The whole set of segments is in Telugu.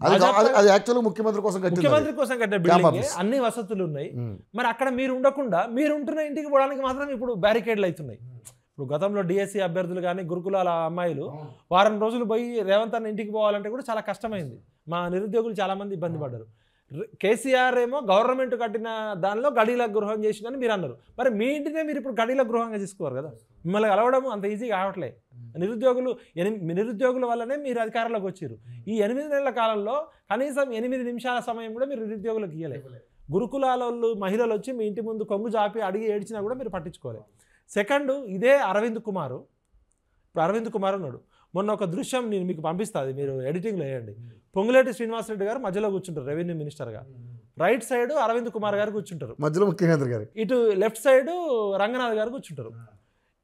అది యాక్చువల్గా ముఖ్యమంత్రి కోసం కట్టిన బిల్డింగ్, అన్ని వసతులు ఉన్నాయి. మరి అక్కడ మీరు ఉండకుండా మీరు ఉంటున్న ఇంటికి పోవడానికి మాత్రం ఇప్పుడు బ్యారికేడ్లు అవుతున్నాయి. ఇప్పుడు గతంలో డిఎస్సి అభ్యర్థులు కానీ గురుకులాల అమ్మాయిలు వారం రోజులు పోయి రేవంత్ అన్న ఇంటికి పోవాలంటే కూడా చాలా కష్టమైంది. మా నిరుద్యోగులు చాలామంది ఇబ్బంది పడ్డారు. కేసీఆర్ ఏమో గవర్నమెంట్ కట్టిన దానిలో గడీల గృహం చేసిందని మీరు అన్నారు. మరి మీ ఇంటినే మీరు ఇప్పుడు గడీల గృహంగా తీసుకోరు కదా. మిమ్మల్ని కలవడం అంత ఈజీ కావట్లే. నిరుద్యోగుల వల్లనే మీరు అధికారంలోకి వచ్చారు. ఈ 8 నెలల కాలంలో కనీసం 8 నిమిషాల సమయం కూడా మీరు నిరుద్యోగులకు ఇవ్వలేదు. గురుకులాలు మహిళలు వచ్చి మీ ఇంటి ముందు కొంగు చాపి అడిగి ఏడ్చినా కూడా మీరు పట్టించుకోలేదు. సెకండ్, ఇదే అరవింద్ కుమార్. ఇప్పుడు అరవింద్ కుమార్ ఉన్నాడు. మొన్న ఒక దృశ్యం నేను మీకు పంపిస్తుంది, మీరు ఎడిటింగ్లో వేయండి. పొంగులేటి శ్రీనివాసరెడ్డి గారు మధ్యలో కూర్చుంటారు రెవెన్యూ మినిస్టర్గా. రైట్ సైడ్ అరవింద్ కుమార్ గారు కూర్చుంటారు, మధ్యలో ముఖ్యమంత్రి గారు. ఇటు లెఫ్ట్ సైడ్ రంగనాథ్ గారు కూర్చుంటారు.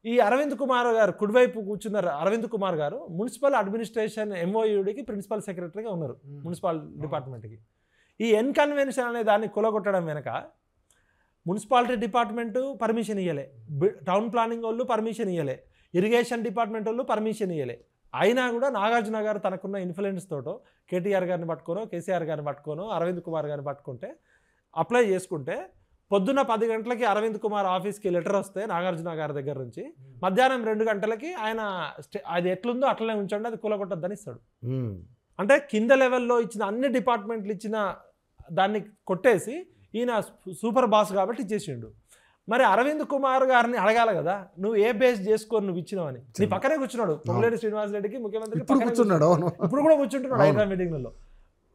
ఈ అరవింద్ కుమార్ గారు కుడివైపు కూర్చున్నారు. అరవింద్ కుమార్ గారు మున్సిపల్ అడ్మినిస్ట్రేషన్ MOUDకి ప్రిన్సిపల్ సెక్రటరీగా ఉన్నారు, మున్సిపల్ డిపార్ట్మెంట్కి. ఈ ఎన్కన్వెన్షన్ అనే దాన్ని కూలగొట్టడం వెనక మున్సిపాలిటీ డిపార్ట్మెంటు పర్మిషన్ ఇవ్వలే, టౌన్ ప్లానింగ్ వాళ్ళు పర్మిషన్ ఇవ్వలే, ఇరిగేషన్ డిపార్ట్మెంట్ వాళ్ళు పర్మిషన్ ఇవ్వలే. అయినా కూడా నాగార్జున గారు తనకున్న ఇన్ఫ్లుయెన్స్ తోటో కేటీఆర్ గారిని పట్టుకోనో కేసీఆర్ గారిని పట్టుకోనో అరవింద్ కుమార్ గారిని పట్టుకుంటే అప్లై చేసుకుంటే పొద్దున్న 10 గంటలకి అరవింద్ కుమార్ ఆఫీస్కి లెటర్ వస్తే నాగార్జున గారి దగ్గర నుంచి మధ్యాహ్నం 2 గంటలకి ఆయన అది ఎట్లుందో అట్లనే ఉంచండి, అది కూలగొట్టద్దని ఇస్తాడు. అంటే కింద లెవెల్లో ఇచ్చిన అన్ని డిపార్ట్మెంట్లు ఇచ్చిన దాన్ని కొట్టేసి ఈయన సూపర్ బాస్ కాబట్టి ఇచ్చేసిండు. మరి అరవింద్ కుమార్ గారిని అడగాలి కదా, నువ్వు ఏ బేస్ చేసుకొని నువ్వు ఇచ్చినావని. నీ పక్కనే కూర్చున్నాడు పొంగులేటి శ్రీనివాసరెడ్డికి, ముఖ్యమంత్రి ఇప్పుడు కూడా కూర్చుంటున్నాడు హైదరాబాద్ మీటింగ్లలో.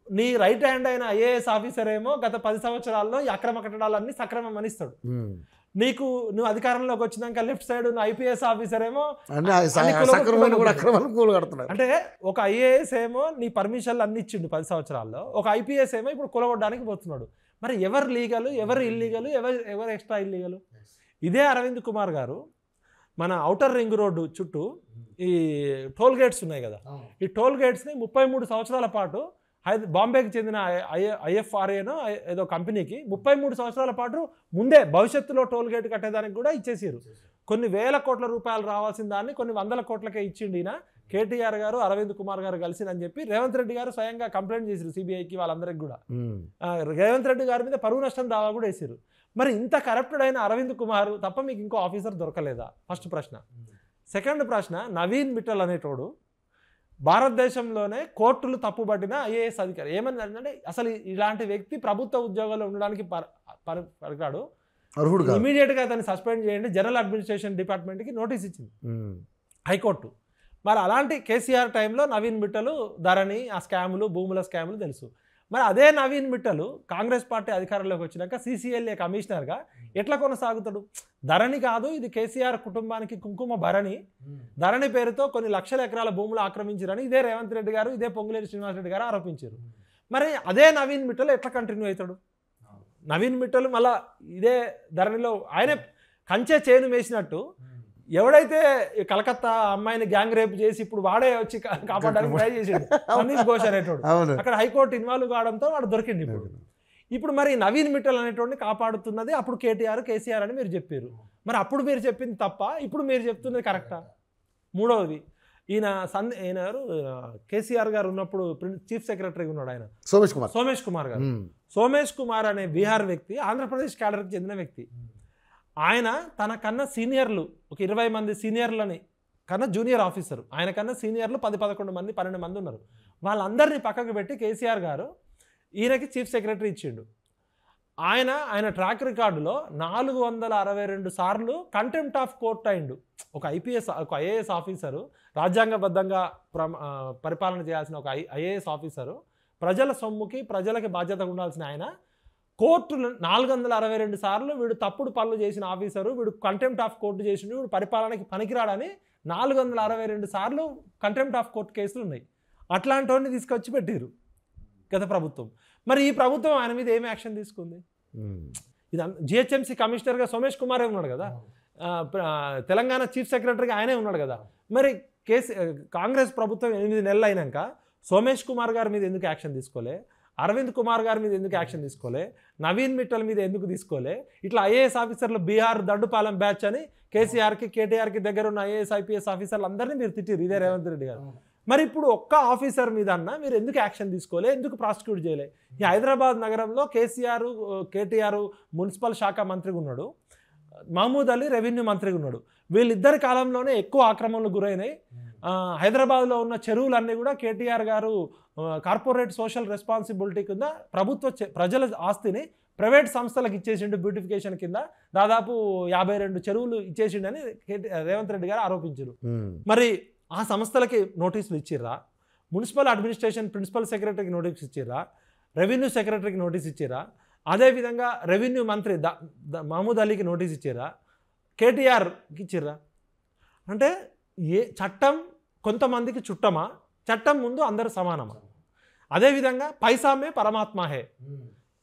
నీ రైట్ హ్యాండ్ అయిన IAS ఆఫీసర్ ఏమో గత 10 సంవత్సరాల్లో ఈ అక్రమ కట్టడాలన్నీ సక్రమం అనిస్తాడు. నువ్వు అధికారంలోకి వచ్చినాక లెఫ్ట్ సైడ్ IPS ఆఫీసర్ ఏమో అంటే ఒక IAS ఏమో నీ పర్మిషన్లు అన్ని ఇచ్చిండు 10 సంవత్సరాల్లో, ఒక IPS ఏమో ఇప్పుడు కూలగొట్టడానికి పోతున్నాడు. మరి ఎవరు లీగలు, ఎవరు ఇల్లీగలు, ఎవరు ఎక్స్ట్రా ఇల్లీగలు? ఇదే అరవింద్ కుమార్ గారు మన ఔటర్ రింగ్ రోడ్డు చుట్టూ ఈ టోల్ గేట్స్ ఉన్నాయి కదా, ఈ టోల్ గేట్స్ని 33 సంవత్సరాల పాటు బాంబేకి చెందిన IFRAనో ఏదో కంపెనీకి 33 సంవత్సరాల పాటు ముందే భవిష్యత్తులో టోల్ గేట్ కట్టేదానికి కూడా ఇచ్చేసారు. కొన్ని వేల కోట్ల రూపాయలు రావాల్సిన దాన్ని కొన్ని వందల కోట్లకే ఇచ్చిండి ఈయన. కేటీఆర్ గారు అరవింద్ కుమార్ గారు కలిసినని చెప్పి రేవంత్ రెడ్డి గారు స్వయంగా కంప్లైంట్ చేశారు CBIకి, వాళ్ళందరికీ కూడా. రేవంత్ రెడ్డి గారి మీద పరువు నష్టం దావా కూడా వేసారు. మరి ఇంత కరప్టెడ్ అయిన అరవింద్ కుమార్ తప్ప మీకు ఇంకో ఆఫీసర్ దొరకలేదా? ఫస్ట్ ప్రశ్న. సెకండ్ ప్రశ్న, నవీన్ మిట్టల్ అనేటోడు భారతదేశంలోనే కోర్టులు తప్పుపట్టిన IAS అధికారి. ఏమన్నాడంటే అసలు ఇలాంటి వ్యక్తి ప్రభుత్వ ఉద్యోగాల్లో ఉండడానికి పనికిరాడు, ఇమీడియట్గా అతన్ని సస్పెండ్ చేయండి, జనరల్ అడ్మినిస్ట్రేషన్ డిపార్ట్మెంట్కి నోటీస్ ఇచ్చింది హైకోర్టు. మరి అలాంటి కేసీఆర్ టైంలో నవీన్ మిట్టలు ధరణి ఆ స్కాములు, భూముల స్కాములు తెలుసు. మరి అదే నవీన్ మిట్టలు కాంగ్రెస్ పార్టీ అధికారంలోకి వచ్చినాక CCLA కమిషనర్గా ఎట్లా కొనసాగుతాడు? ధరణి కాదు, ఇది కేసీఆర్ కుటుంబానికి కుంకుమ భరణి. ధరణి పేరుతో కొన్ని లక్షల ఎకరాల భూములు ఆక్రమించారని ఇదే రేవంత్ రెడ్డి గారు, ఇదే పొంగులేటి శ్రీనివాసరెడ్డి గారు ఆరోపించారు. మరి అదే నవీన్ మిట్టలు ఎట్లా కంటిన్యూ అవుతాడు? నవీన్ మిట్టలు మళ్ళా ఇదే ధరణిలో ఆయన కంచె చేను వేసినట్టు ఎవడైతే కలకత్తా అమ్మాయిని గ్యాంగ్ రేప్ చేసి ఇప్పుడు వాడే వచ్చి కాపాడడానికి ట్రై చేసాడు మనీష్ ఘోష్ అనేటోడు, అక్కడ హైకోర్టు ఇన్వాల్వ్ కావడంతో వాడు దొరికింది. ఇప్పుడు మరి నవీన్ మిట్టల్ అనేటోడిని కాపాడుతున్నది అప్పుడు కేసీఆర్ అని మీరు చెప్పారు. మరి అప్పుడు మీరు చెప్పింది తప్ప, ఇప్పుడు మీరు చెప్తున్నది కరెక్టా? మూడవది, ఈయన కేసీఆర్ గారు ఉన్నప్పుడు చీఫ్ సెక్రటరీగా ఉన్నాడు ఆయన సోమేష్ కుమార్ గారు. సోమేష్ కుమార్ అనే బీహార్ వ్యక్తి ఆంధ్రప్రదేశ్ క్యాడర్కి చెందిన వ్యక్తి. ఆయన తన కన్నా సీనియర్లు ఒక 20 మంది సీనియర్లని కన్నా జూనియర్ ఆఫీసర్, ఆయన కన్నా సీనియర్లు 10-11 మంది 12 మంది ఉన్నారు. వాళ్ళందరినీ పక్కకు పెట్టి కేసీఆర్ గారు ఈయనకి చీఫ్ సెక్రటరీ ఇచ్చిండు. ఆయన ట్రాక్ రికార్డులో 462 సార్లు కంటెంప్ట్ ఆఫ్ కోర్ట్ అయిండు. ఒక IAS ఆఫీసరు, రాజ్యాంగబద్ధంగా పరిపాలన చేయాల్సిన ఒక IAS ఆఫీసరు, ప్రజల సొమ్ముకి ప్రజలకి బాధ్యత ఉండాల్సిన ఆయన కోర్టులు 462 సార్లు వీడు తప్పుడు పనులు చేసిన ఆఫీసరు, వీడు కంటెంప్ట్ ఆఫ్ కోర్టు చేసిండు, వీడు పరిపాలనకి పనికిరాడని 462 సార్లు కంటెంప్ట్ ఆఫ్ కోర్టు కేసులు ఉన్నాయి. అట్లాంటి వాడిని తీసుకొచ్చి పెట్టారు గత ప్రభుత్వం. మరి ఈ ప్రభుత్వం ఆయన మీద ఏమి యాక్షన్ తీసుకుంది? ఇది GHMC కమిషనర్గా సోమేష్ కుమారే ఉన్నాడు కదా, తెలంగాణ చీఫ్ సెక్రటరీగా ఆయనే ఉన్నాడు కదా. మరి కాంగ్రెస్ ప్రభుత్వం 8 నెలలు అయినాక సోమేష్ కుమార్ గారి మీద ఎందుకు యాక్షన్ తీసుకోలే? అరవింద్ కుమార్ గారి మీద ఎందుకు యాక్షన్ తీసుకోలే? నవీన్ మిట్టల్ మీద ఎందుకు తీసుకోలే? ఇట్లా IAS ఆఫీసర్లు బీహార్ దడ్డుపాలెం బ్యాచ్ అని KCRకి KTRకి దగ్గర ఉన్న IAS IPS ఆఫీసర్లు అందరినీ మీరు తిట్టిరు ఇదే రేవంత్ రెడ్డి గారు. మరి ఇప్పుడు ఒక్క ఆఫీసర్ మీద అన్న మీరు ఎందుకు యాక్షన్ తీసుకోలే, ఎందుకు ప్రాసిక్యూట్ చేయలే? ఈ హైదరాబాద్ నగరంలో కేటీఆర్ మున్సిపల్ శాఖ మంత్రిగా ఉన్నాడు, మహమూద్ అలీ రెవెన్యూ మంత్రిగా ఉన్నాడు. వీళ్ళిద్దరి కాలంలోనే ఎక్కువ ఆక్రమణలు గురైనాయి. హైదరాబాద్లో ఉన్న చెరువులన్నీ కూడా కేటీఆర్ గారు కార్పొరేట్ సోషల్ రెస్పాన్సిబిలిటీ కింద ప్రజల ఆస్తిని ప్రైవేట్ సంస్థలకు ఇచ్చేసిండు బ్యూటిఫికేషన్ కింద. దాదాపు 52 చెరువులు ఇచ్చేసిండని రేవంత్ రెడ్డి గారు ఆరోపించారు. మరి ఆ సంస్థలకి నోటీసులు ఇచ్చిర్రా? మున్సిపల్ అడ్మినిస్ట్రేషన్ ప్రిన్సిపల్ సెక్రటరీకి నోటీస్ ఇచ్చిర్రా? రెవెన్యూ సెక్రటరీకి నోటీస్ ఇచ్చిర్రా? అదేవిధంగా రెవెన్యూ మంత్రి మహమూద్ అలీకి నోటీస్ ఇచ్చిర్రా? కేటీఆర్కి ఇచ్చిర్రా? అంటే చట్టం కొంతమందికి చుట్టమా? చట్టం ముందు అందరూ సమానమా? అదేవిధంగా పైసామే పరమాత్మహే.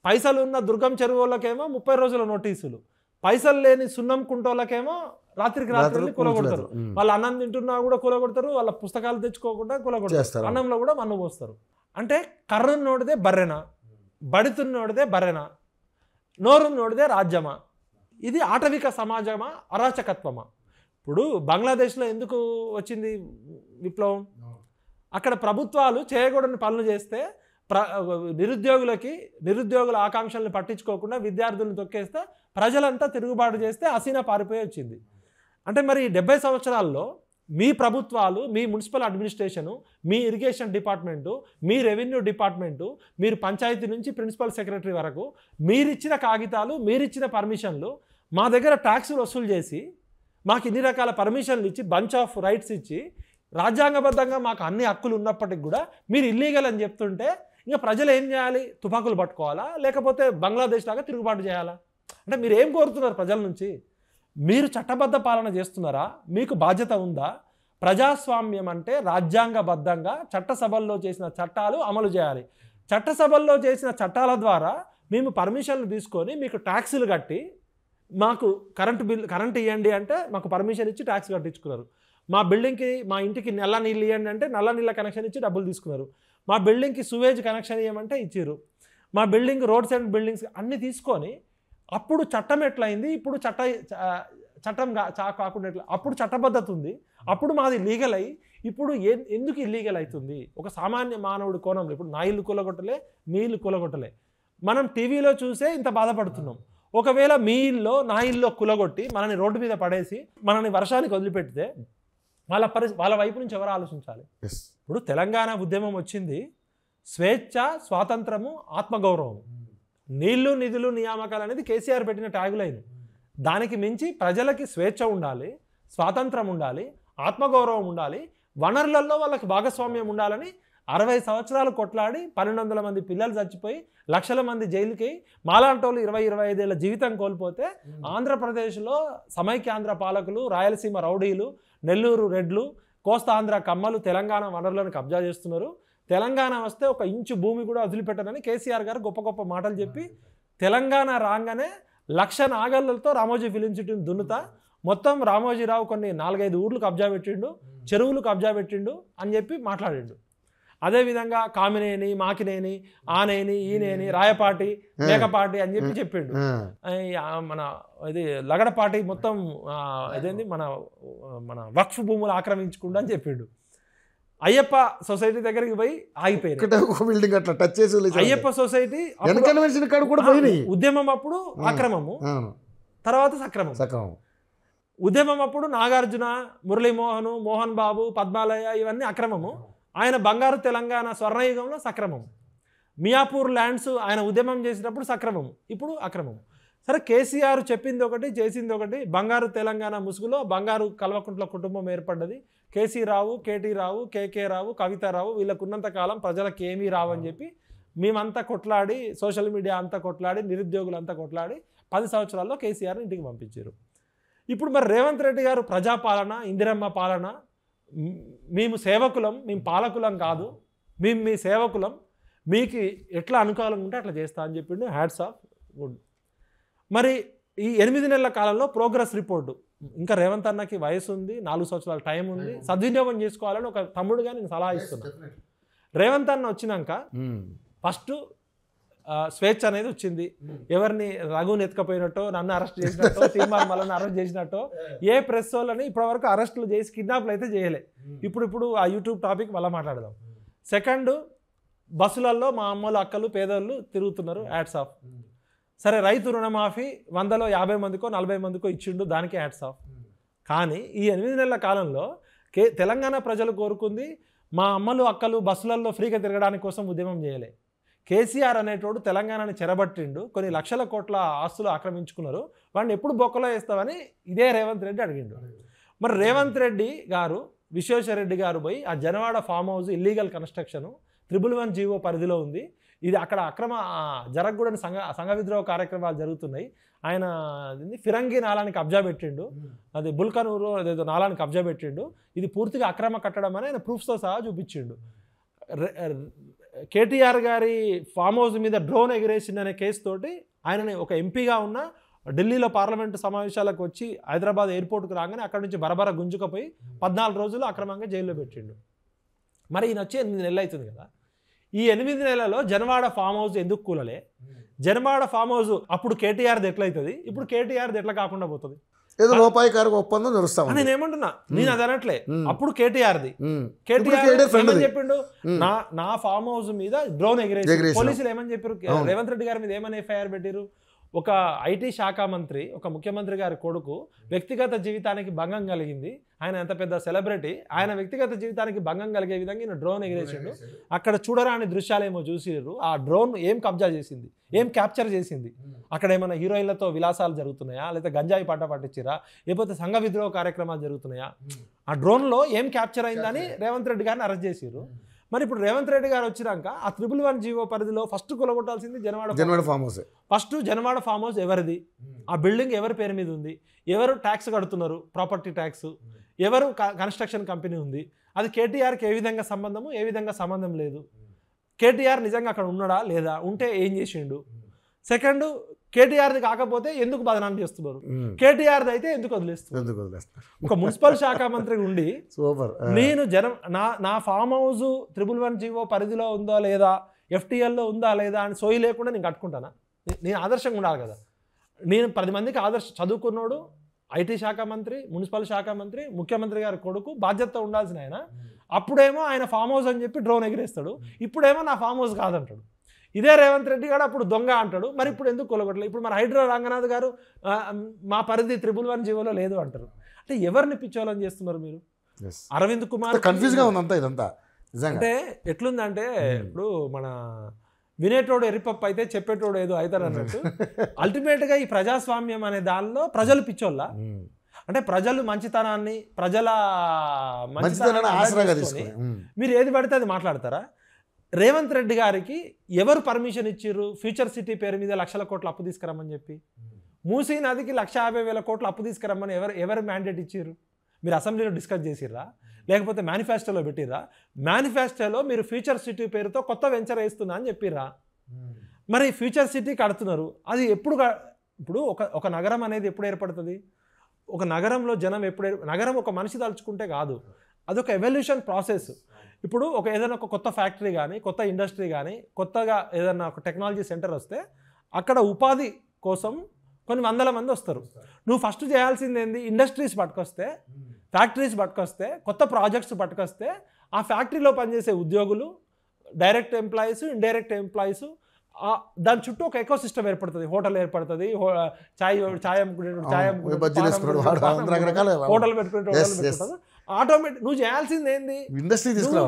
పైసలు ఉన్న దుర్గం చెరువులకేమో 30 రోజుల నోటీసులు, పైసలు లేని సున్నం కుంటోళ్ళకేమో రాత్రికి రాత్రి కూలగొడతారు. వాళ్ళు అన్నం తింటున్నా కూడా కూలగొడతారు, వాళ్ళ పుస్తకాలు తెచ్చుకోకుండా కూలగొడతారు, అన్నంలో కూడా మన్ను పోస్తారు. అంటే కర్రను నోడితే బర్రెనా, బడితుని నోడితే బర్రెనా, నోరు నోడితే రాజ్యమా? ఇది ఆటవిక సమాజమా, అరాచకత్వమా? ఇప్పుడు బంగ్లాదేశ్లో ఎందుకు వచ్చింది విప్లవం? అక్కడ ప్రభుత్వాలు చేయకూడని పనులు చేస్తే నిరుద్యోగుల ఆకాంక్షలను పట్టించుకోకుండా విద్యార్థులను తొక్కేస్తే ప్రజలంతా తిరుగుబాటు చేస్తే హసీనా పారిపోయి వచ్చింది. అంటే మరి 70 సంవత్సరాల్లో మీ ప్రభుత్వాలు, మీ మున్సిపల్ అడ్మినిస్ట్రేషను, మీ ఇరిగేషన్ డిపార్ట్మెంటు, మీ రెవెన్యూ డిపార్ట్మెంటు, మీరు పంచాయతీ నుంచి ప్రిన్సిపల్ సెక్రటరీ వరకు మీరిచ్చిన కాగితాలు, మీరిచ్చిన పర్మిషన్లు మా దగ్గర ట్యాక్సులు వసూలు చేసి మాకు ఇన్ని రకాల పర్మిషన్లు ఇచ్చి బంచ్ ఆఫ్ రైట్స్ ఇచ్చి రాజ్యాంగబద్ధంగా మాకు అన్ని హక్కులు ఉన్నప్పటికి కూడా మీరు ఇల్లీగల్ అని చెప్తుంటే ఇంకా ప్రజలు ఏం చేయాలి? తుపాకులు పట్టుకోవాలా, లేకపోతే బంగ్లాదేశ్ లాగా తిరుగుబాటు చేయాలా? అంటే మీరు ఏం కోరుతున్నారు ప్రజల నుంచి? మీరు చట్టబద్ధ పాలన చేస్తున్నారా? మీకు బాధ్యత ఉందా? ప్రజాస్వామ్యం అంటే రాజ్యాంగబద్ధంగా చట్టసభల్లో చేసిన చట్టాలు అమలు చేయాలి. చట్టసభల్లో చేసిన చట్టాల ద్వారా మేము పర్మిషన్లు తీసుకొని మీకు ట్యాక్సులు కట్టి మాకు కరెంటు ఇవ్వండి అంటే మాకు పర్మిషన్ ఇచ్చి ట్యాక్స్ కట్టించుకున్నారు. మా బిల్డింగ్కి, మా ఇంటికి నల్ల నీళ్ళు ఇవ్వండి అంటే నల్ల నీళ్ళ కనెక్షన్ ఇచ్చి డబ్బులు తీసుకున్నారు. మా బిల్డింగ్కి సువేజ్ కనెక్షన్ ఇవ్వమంటే ఇచ్చారు. మా బిల్డింగ్ రోడ్స్ అండ్ బిల్డింగ్స్ అన్నీ తీసుకొని అప్పుడు చట్టం ఎట్లయింది, ఇప్పుడు చట్టం కాకుండా ఎట్లా? అప్పుడు చట్టబద్ధత ఉంది, అప్పుడు మాది లీగల్ అయ్యి ఇప్పుడు ఎందుకు ఇల్లీగల్ అవుతుంది? ఒక సామాన్య మానవుడి కోణంలో ఇప్పుడు నా ఇల్లు కూలగొట్టలే, మీ ఇల్లు కూలగొట్టలే, మనం టీవీలో చూసే ఇంత బాధపడుతున్నాం. ఒకవేళ మీ ఇల్లో నా ఇల్లో కూలగొట్టి మనని రోడ్డు మీద పడేసి మనని వర్షానికి వదిలిపెడితే వాళ్ళ వైపు నుంచి ఎవరు ఆలోచించాలి? ఇప్పుడు తెలంగాణ ఉద్యమం వచ్చింది, స్వేచ్ఛ, స్వాతంత్రము, ఆత్మగౌరవం, నీళ్లు నిధులు నియామకాలు అనేది కేసీఆర్ పెట్టిన ట్యాగ్ లైన్. దానికి మించి ప్రజలకి స్వేచ్ఛ ఉండాలి, స్వాతంత్రం ఉండాలి, ఆత్మగౌరవం ఉండాలి, వనరులలో వాళ్ళకి భాగస్వామ్యం ఉండాలని 60 సంవత్సరాలు కొట్లాడి 1200 మంది పిల్లలు చచ్చిపోయి లక్షల మంది జైలుకి మాలాంటోళ్ళు 20-25 ఏళ్ళ జీవితం కోల్పోతే ఆంధ్రప్రదేశ్లో సమైక్యాంధ్ర పాలకులు, రాయలసీమ రౌడీలు, నెల్లూరు రెడ్లు, కోస్తాంధ్ర కమ్మలు తెలంగాణ వనరులను కబ్జా చేస్తున్నారు. తెలంగాణ వస్తే ఒక ఇంచు భూమి కూడా వదిలిపెట్టనని కేసీఆర్ గారు గొప్ప గొప్ప మాటలు చెప్పి తెలంగాణ రాగానే 1,00,000 నాగళ్ళతో రామోజీ ఫిలిం సిటీని దున్నుతా మొత్తం రామోజీరావు కొన్ని 4-5 ఊర్లు కబ్జా పెట్టిండు, చెరువులు కబ్జా పెట్టిండు అని చెప్పి మాట్లాడిండు. అదేవిధంగా కామినేని, మాకినేని, ఆనేని, ఈనేని, రాయపాటి, మేకపాటి అని చెప్పి చెప్పిండు. మన ఇది లగడపాటి మొత్తం ఇదేంది మన వక్ఫ్ భూములు ఆక్రమించుకుంటూ అని చెప్పిండు. అయ్యప్ప సొసైటీ దగ్గరికి పోయి ఆగిపోయింది. అయ్యప్ప సొసైటీ ఉద్యమం అప్పుడు అక్రమము, తర్వాత సక్రమం. ఉద్యమం అప్పుడు నాగార్జున, మురళీమోహన్, మోహన్ బాబు, పద్మాలయ ఇవన్నీ అక్రమము. ఆయన బంగారు తెలంగాణ స్వర్ణయుగంలో సక్రమం. మియాపూర్ ల్యాండ్స్ ఆయన ఉద్యమం చేసినప్పుడు సక్రమం, ఇప్పుడు అక్రమం. సరే, కేసీఆర్ చెప్పింది ఒకటి, చేసింది ఒకటి. బంగారు తెలంగాణ ముసుగులో బంగారు కల్వకుంట్ల కుటుంబం ఏర్పడ్డది. కేసీ రావు, కేటీ రావు, కేకే రావు, కవితారావు వీళ్ళకు ఉన్నంత కాలం ప్రజలకు ఏమీ రావు అని చెప్పి మేమంతా కొట్లాడి, సోషల్ మీడియా అంతా కొట్లాడి, నిరుద్యోగులంతా కొట్లాడి 10 సంవత్సరాల్లో కేసీఆర్ని ఇంటికి పంపించారు. ఇప్పుడు మరి రేవంత్ రెడ్డి గారు ప్రజాపాలన, ఇందిరమ్మ పాలన, మేము సేవకులం, మేము పాలకులం కాదు, మేము మీ సేవకులం, మీకు ఎట్లా అనుకూలంగా ఉంటే అట్లా చేస్తా అని చెప్పిండు. Hats off, good. మరి ఈ 8 నెలల కాలంలో ప్రోగ్రెస్ రిపోర్టు, ఇంకా రేవంత్ అన్నకి వయసు ఉంది, 4 సంవత్సరాల టైం ఉంది, సద్వినియోగం చేసుకోవాలని ఒక తమ్ముడుగా నేను సలహా ఇస్తున్నాను. రేవంత్ అన్న వచ్చినాక ఫస్ట్ స్వేచ్ఛ అనేది వచ్చింది. ఎవరిని రఘుని ఎత్తుకపోయినట్టో, నన్ను అరెస్ట్ చేసినట్టో, తీర్మాన్ మళ్ళీ అరెస్ట్ చేసినట్టో ఏ ప్రెస్ వాళ్ళని ఇప్పటివరకు అరెస్టులు చేసి కిడ్నాప్లు అయితే చేయలే. ఇప్పుడు ఆ యూట్యూబ్ టాపిక్ మళ్ళీ మాట్లాడదాం. సెకండ్, బస్సులలో మా అమ్మలు అక్కలు పేదోళ్ళు తిరుగుతున్నారు, హ్యాట్స్ ఆఫ్. సరే, రైతు రుణమాఫీ 100లో 50 మందికో 40 మందికో ఇచ్చిండు, దానికి హ్యాట్స్ ఆఫ్. కానీ ఈ 8 నెలల కాలంలో తెలంగాణ ప్రజలు కోరుకుంది మా అమ్మలు అక్కలు బస్సులలో ఫ్రీగా తిరగడానికి కోసం ఉద్యమం చేయలే. కేసీఆర్ అనేటోడు తెలంగాణని చెరబట్టిండు, కొన్ని లక్షల కోట్ల ఆస్తులు ఆక్రమించుకున్నారు, వాడిని ఎప్పుడు బొక్కలో వేస్తామని ఇదే రేవంత్ రెడ్డి అడిగిండు. మరి రేవంత్ రెడ్డి గారు, విశ్వేశ్వరరెడ్డి గారు పోయి ఆ Janwada farm house illegal construction 111 GO పరిధిలో ఉంది, ఇది అక్కడ అక్రమ జరగకూడని సంఘ విద్రోహ కార్యక్రమాలు జరుగుతున్నాయి, ఆయన ఫిరంగి నాలానికి కబ్జా పెట్టిండు, అది బుల్కనూరు అదేదో నాలానికి కబ్జా పెట్టిండు, ఇది పూర్తిగా అక్రమ కట్టడం అని ఆయన ప్రూఫ్స్తో సహా చూపించిండు. కేటీఆర్ గారి ఫామ్ హౌస్ మీద డ్రోన్ ఎగిరేసిందనే కేసు తోటి ఆయనని ఒక ఎంపీగా ఉన్న ఢిల్లీలో పార్లమెంటు సమావేశాలకు వచ్చి హైదరాబాద్ ఎయిర్పోర్ట్కి రాగానే అక్కడి నుంచి బరబర గుంజుకపోయి 14 రోజులు అక్రమంగా జైల్లో పెట్టిండు. మరి ఈయన వచ్చి 8 నెలలు అవుతుంది కదా. ఈ 8 నెలలలో జనవాడ ఫామ్ హౌస్ ఎందుకు కూలలే? జనవాడ ఫామ్ హౌస్ అప్పుడు కేటీఆర్ది ఎట్లయితుంది, ఇప్పుడు కేటీఆర్ది ఎట్లా కాకుండా పోతుంది? ఏదో లోపాయికారిక ఒప్పందం జరుస్తాం. నేను ఏమంటున్నా, నేను అది అనట్లే. అప్పుడు కేటీఆర్ది ఏమని చెప్పిండు, నా ఫామ్ హౌస్ మీద డ్రోన్ ఎగిరేసి పోలీసులు ఏమని చెప్పారు, రేవంత్ రెడ్డి గారి మీద ఏమని ఎఫ్ఐఆర్ పెట్టారు? ఒక ఐటీ శాఖ మంత్రి, ఒక ముఖ్యమంత్రి గారి కొడుకు వ్యక్తిగత జీవితానికి భంగం కలిగింది, ఆయన ఎంత పెద్ద సెలబ్రిటీ, ఆయన వ్యక్తిగత జీవితానికి భంగం కలిగే విధంగా ఈయన డ్రోన్ ఎగిరేసిండు. అక్కడ చూడరాని దృశ్యాలేమో చూసిర్రు. ఆ డ్రోన్ ఏం కబ్జా చేసింది, ఏం క్యాప్చర్ చేసింది? అక్కడ ఏమైనా హీరోయిన్లతో విలాసాలు జరుగుతున్నాయా, లేకపోతే గంజాయి పాట పట్టించిరా, లేకపోతే సంఘ విద్రోహ కార్యక్రమాలు జరుగుతున్నాయా? ఆ డ్రోన్లో ఏం క్యాప్చర్ అయిందని రేవంత్ రెడ్డి గారిని అరెస్ట్ చేసిర్రు. మరి ఇప్పుడు రేవంత్ రెడ్డి గారు వచ్చినాక ఆ 111 జీవో పరిధిలో ఫస్ట్ కొలగొట్టాల్సింది Janwada farm house. First Janwada farm house ఎవరిది? ఆ బిల్డింగ్ ఎవరి పేరు మీద ఉంది? ఎవరు ట్యాక్స్ కడుతున్నారు, ప్రాపర్టీ ట్యాక్స్? ఎవరు కన్స్ట్రక్షన్ కంపెనీ ఉంది? అది కేటీఆర్కి ఏ విధంగా సంబంధము, ఏ విధంగా సంబంధం లేదు? కేటీఆర్ నిజంగా అక్కడ ఉన్నాడా లేదా? ఉంటే ఏం చేసిండు? సెకండ్, కేటీఆర్ది కాకపోతే ఎందుకు బదనాం చేస్తున్నారు? కేటీఆర్ది అయితే ఎందుకు వదిలేస్తున్నారు? ఒక మున్సిపల్ శాఖ మంత్రి ఉండి నేను నా ఫామ్ హౌస్ 111 జీవో పరిధిలో ఉందా లేదా, ఎఫ్టీఎల్లో ఉందా లేదా అని సోయి లేకుండా నేను కట్టుకుంటానా? నేను ఆదర్శంగా ఉండాలి కదా. నేను 10 మందికి చదువుకున్నాడు, ఐటీ శాఖ మంత్రి, మున్సిపల్ శాఖ మంత్రి, ముఖ్యమంత్రి గారి కొడుకు, బాధ్యత ఉండాల్సిన ఆయన. అప్పుడేమో ఆయన ఫామ్ హౌస్ అని చెప్పి డ్రోన్ ఎగిరేస్తాడు, ఇప్పుడేమో నా ఫామ్ హౌస్ కాదంటాడు. ఇదే రేవంత్ రెడ్డి గారు అప్పుడు దొంగ అంటాడు, మరి ఇప్పుడు ఎందుకు కొలగొట్టలేదు? ఇప్పుడు మన హైడ్రో రంగనాథ్ గారు మా పరిధి 111 జీవోలో లేదు అంటారు. అంటే ఎవరిని పిచ్చోలని చేస్తున్నారు మీరు? అరవింద్ కుమార్ కన్ఫ్యూజ్గా ఉందంతా ఇదంతా. అంటే ఎట్లుందంటే, ఇప్పుడు మన వినేటోడు ఎరిపప్పు అయితే చెప్పేటోడు ఏదో అవుతారు అన్నట్టు. అల్టిమేట్గా ఈ ప్రజాస్వామ్యం అనే దానిలో ప్రజలు పిచ్చోళ్ళ, అంటే ప్రజలు మంచితనాన్ని, ప్రజల మంచితనాన్ని మీరు ఏది పడితే అది మాట్లాడతారా? రేవంత్ రెడ్డి గారికి ఎవరు పర్మిషన్ ఇచ్చిర్రు ఫ్యూచర్ సిటీ పేరు మీద లక్షల కోట్ల అప్పు తీసుకురమ్మని చెప్పి? మూసీ నదికి 150,000 కోట్ల అప్పు తీసుకురమ్మని ఎవరు మ్యాండేట్ ఇచ్చిర్రు? మీరు అసెంబ్లీలో డిస్కస్ చేసిర్రా, లేకపోతే మేనిఫెస్టోలో పెట్టిర్రా? మేనిఫెస్టోలో మీరు ఫ్యూచర్ సిటీ పేరుతో కొత్త వెంచర్ వేస్తున్నా అని చెప్పిర్రా? మరి ఫ్యూచర్ సిటీ కడుతున్నారు, అది ఇప్పుడు ఒక నగరం అనేది ఎప్పుడు ఏర్పడుతుంది? ఒక నగరంలో జనం నగరం ఒక మనిషి తలుచుకుంటే కాదు, అదొక ఎవల్యూషన్ ప్రాసెస్. ఇప్పుడు ఏదైనా ఒక కొత్త ఫ్యాక్టరీ కానీ, కొత్త ఇండస్ట్రీ కానీ, కొత్తగా ఏదైనా ఒక టెక్నాలజీ సెంటర్ వస్తే అక్కడ ఉపాధి కోసం కొన్ని వందల మంది వస్తారు. నువ్వు ఫస్ట్ చేయాల్సింది ఏంది? ఇండస్ట్రీస్ పట్టుకొస్తే, ఫ్యాక్టరీస్ పట్టుకొస్తే, కొత్త ప్రాజెక్ట్స్ పట్టుకొస్తే ఆ ఫ్యాక్టరీలో పనిచేసే ఉద్యోగులు, డైరెక్ట్ ఎంప్లాయీస్, ఇండైరెక్ట్ ఎంప్లాయీస్, దాని చుట్టూ ఒక ఎకో సిస్టమ్ ఏర్పడుతుంది. హోటల్ ఏర్పడుతుంది, ఛాయ్ హోటల్ పెట్టుకుంటే ఆటోమేటిక్. నువ్వు చేయాల్సింది ఏంది?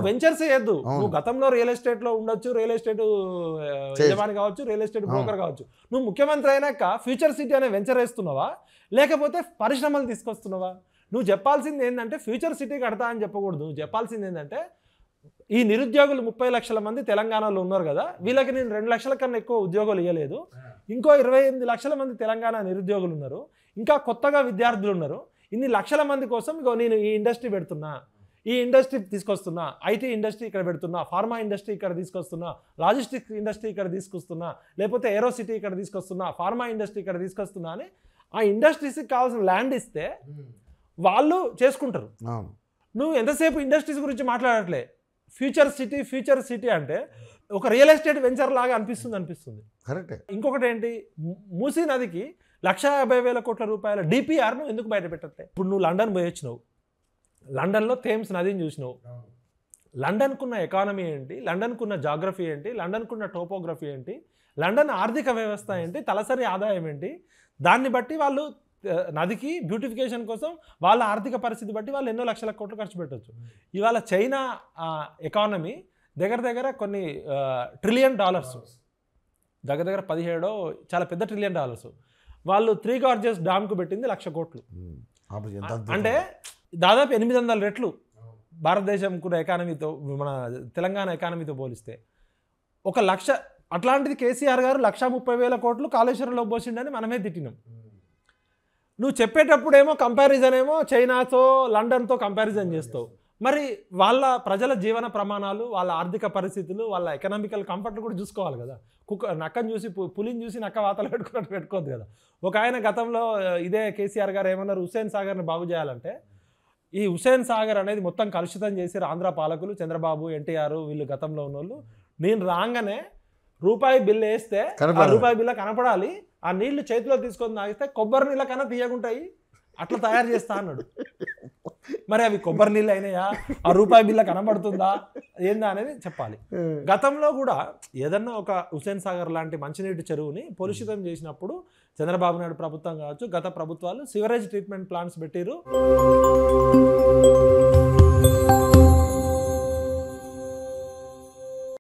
వెంచర్స్ చేయొద్దు. నువ్వు గతంలో రియల్ ఎస్టేట్ లో ఉండొచ్చు, రియల్ ఎస్టేట్ యజమాని కావచ్చు, రియల్ ఎస్టేట్ బ్రోకర్ కావచ్చు. నువ్వు ముఖ్యమంత్రి అయినాక ఫ్యూచర్ సిటీ అనే వెంచర్ వేస్తున్నావా, లేకపోతే పరిశ్రమలు తీసుకొస్తున్నావా? నువ్వు చెప్పాల్సింది ఏంటంటే ఫ్యూచర్ సిటీ కడతా అని చెప్పకూడదు. నువ్వు చెప్పాల్సింది ఏంటంటే ఈ నిరుద్యోగులు 30 లక్షల మంది తెలంగాణలో ఉన్నారు కదా, వీళ్ళకి నేను 2 లక్షల కన్నా ఎక్కువ ఉద్యోగాలు ఇవ్వలేదు, ఇంకో 28 లక్షల మంది తెలంగాణ నిరుద్యోగులు ఉన్నారు, ఇంకా కొత్తగా విద్యార్థులు ఉన్నారు, ఇన్ని లక్షల మంది కోసం నేను ఈ ఇండస్ట్రీ పెడుతున్నా, ఈ ఇండస్ట్రీ తీసుకొస్తున్నా, ఐటీ ఇండస్ట్రీ ఇక్కడ పెడుతున్నా, ఫార్మా ఇండస్ట్రీ ఇక్కడ తీసుకొస్తున్నా, లాజిస్టిక్స్ ఇండస్ట్రీ ఇక్కడ తీసుకొస్తున్నా, లేకపోతే ఏరో సిటీ ఇక్కడ తీసుకొస్తున్నా, ఫార్మా ఇండస్ట్రీ ఇక్కడ తీసుకొస్తున్నా అని ఆ ఇండస్ట్రీస్కి కావాల్సిన ల్యాండ్ ఇస్తే వాళ్ళు చేసుకుంటారు. నువ్వు ఎంతసేపు ఇండస్ట్రీస్ గురించి మాట్లాడట్లే. ఫ్యూచర్ సిటీ అంటే ఒక రియల్ ఎస్టేట్ వెంచర్ లాగా అనిపిస్తుంది. కరెక్టే. ఇంకొకటి ఏంటి, మూసీ నదికి 1,50,000 కోట్ల రూపాయల డిపిఆర్ను ఎందుకు బయట పెట్టట్లే? ఇప్పుడు నువ్వు లండన్ పోయి వచ్చినావు, లండన్లో థేమ్స్ నదిని చూసినావు. లండన్కున్న ఎకానమీ ఏంటి, లండన్కున్న జాగ్రఫీ ఏంటి, లండన్కున్న టోపోగ్రఫీ ఏంటి, లండన్ ఆర్థిక వ్యవస్థ ఏంటి, తలసరి ఆదాయం ఏంటి, దాన్ని బట్టి వాళ్ళు నదికి బ్యూటిఫికేషన్ కోసం వాళ్ళ ఆర్థిక పరిస్థితి బట్టి వాళ్ళు ఎన్నో లక్షల కోట్లు ఖర్చు పెట్టవచ్చు. ఇవాళ చైనా ఎకానమీ దగ్గర కొన్ని $1 ట్రిలియన్, దగ్గర 17 చాలా పెద్ద $1 ట్రిలియన్. వాళ్ళు 3 గార్జెస్ డామ్కు పెట్టింది 1,00,000 కోట్లు. అంటే దాదాపు 800 రెట్లు భారతదేశంకున్న ఎకానమీతో, మన తెలంగాణ ఎకానమీతో పోలిస్తే 1,00,000. అట్లాంటిది కేసీఆర్ గారు 1,30,000 కోట్లు కాళేశ్వరంలో పోసిండని మనమే తిట్టినాం. నువ్వు చెప్పేటప్పుడేమో కంపారిజన్ ఏమో చైనాతో లండన్తో కంపారిజన్ చేస్తావు. మరి వాళ్ళ ప్రజల జీవన ప్రమాణాలు, వాళ్ళ ఆర్థిక పరిస్థితులు, వాళ్ళ ఎకనామికల్ కంఫర్ట్ కూడా చూసుకోవాలి కదా. నక్కను చూసి పులిని చూసి నక్క వాతలు పెట్టుకున్నట్టు పెట్టుకోవద్దు కదా. ఒక ఆయన గతంలో ఇదే కేసీఆర్ గారు ఏమన్నారు, హుస్సేన్ సాగర్ని బాగు చేయాలంటే ఈ హుస్సేన్ సాగర్ అనేది మొత్తం కలుషితం చేసి ఆంధ్ర పాలకులు చంద్రబాబు, ఎన్టీఆర్ వీళ్ళు గతంలో ఉన్నోళ్ళు, నేను రాగానే రూపాయి బిల్లు వేస్తే ఆ రూపాయి బిల్ల కనపడాలి, ఆ నీళ్లు చేతిలో తీసుకొని తాగిస్తే కొబ్బరి నీళ్ళ కన్నా తీయగుంటాయి, అట్లా తయారు చేస్తా అన్నాడు. మరి అవి కొబ్బరి నీళ్ళు అయినాయా, ఆ రూపాయి బిల్ల కనబడుతుందా ఏందా అనేది చెప్పాలి. గతంలో కూడా ఏదన్నా ఒక హుస్సేన్ సాగర్ లాంటి మంచినీటి చెరువుని పొలుషితం చేసినప్పుడు చంద్రబాబు నాయుడు ప్రభుత్వం కావచ్చు, గత ప్రభుత్వాలు సివరేజ్ ట్రీట్మెంట్ ప్లాంట్స్ పెట్టిరు.